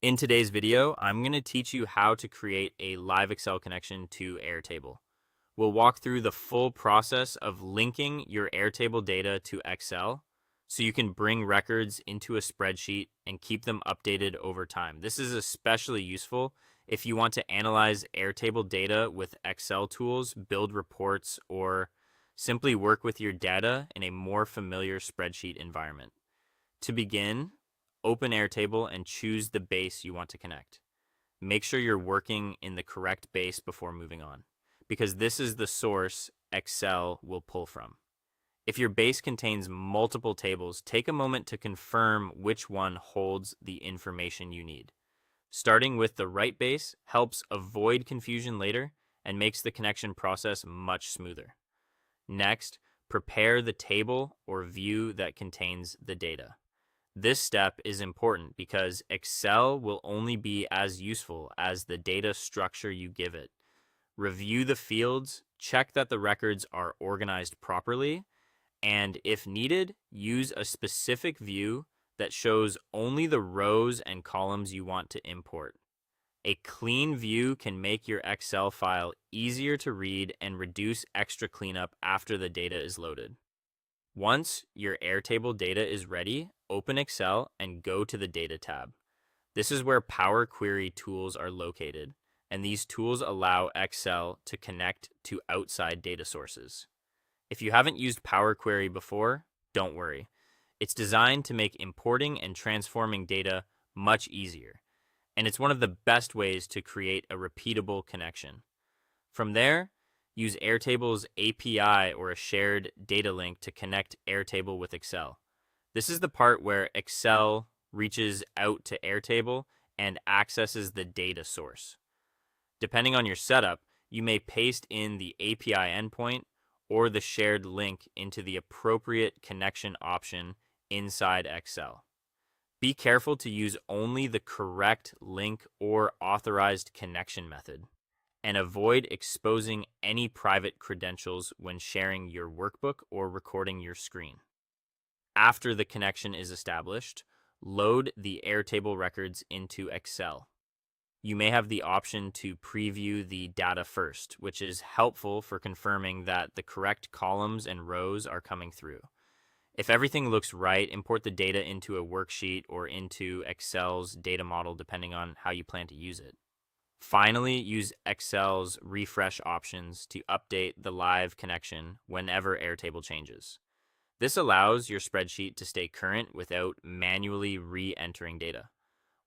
In today's video, I'm going to teach you how to create a live Excel connection to Airtable. We'll walk through the full process of linking your Airtable data to Excel so you can bring records into a spreadsheet and keep them updated over time. This is especially useful if you want to analyze Airtable data with Excel tools, build reports, or simply work with your data in a more familiar spreadsheet environment. To begin, open Airtable and choose the base you want to connect. Make sure you're working in the correct base before moving on, because this is the source Excel will pull from. If your base contains multiple tables, take a moment to confirm which one holds the information you need. Starting with the right base helps avoid confusion later and makes the connection process much smoother. Next, prepare the table or view that contains the data. This step is important because Excel will only be as useful as the data structure you give it. Review the fields, check that the records are organized properly, and if needed, use a specific view that shows only the rows and columns you want to import. A clean view can make your Excel file easier to read and reduce extra cleanup after the data is loaded. Once your Airtable data is ready, open Excel and go to the Data tab. This is where Power Query tools are located, and these tools allow Excel to connect to outside data sources. If you haven't used Power Query before, don't worry. It's designed to make importing and transforming data much easier, and it's one of the best ways to create a repeatable connection. From there, use Airtable's API or a shared data link to connect Airtable with Excel. This is the part where Excel reaches out to Airtable and accesses the data source. Depending on your setup, you may paste in the API endpoint or the shared link into the appropriate connection option inside Excel. Be careful to use only the correct link or authorized connection method, and avoid exposing any private credentials when sharing your workbook or recording your screen. After the connection is established, load the Airtable records into Excel. You may have the option to preview the data first, which is helpful for confirming that the correct columns and rows are coming through. If everything looks right, import the data into a worksheet or into Excel's data model depending on how you plan to use it. Finally, use Excel's refresh options to update the live connection whenever Airtable changes. This allows your spreadsheet to stay current without manually re-entering data.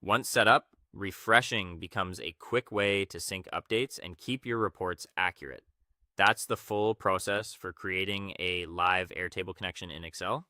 Once set up, refreshing becomes a quick way to sync updates and keep your reports accurate. That's the full process for creating a live Airtable connection in Excel.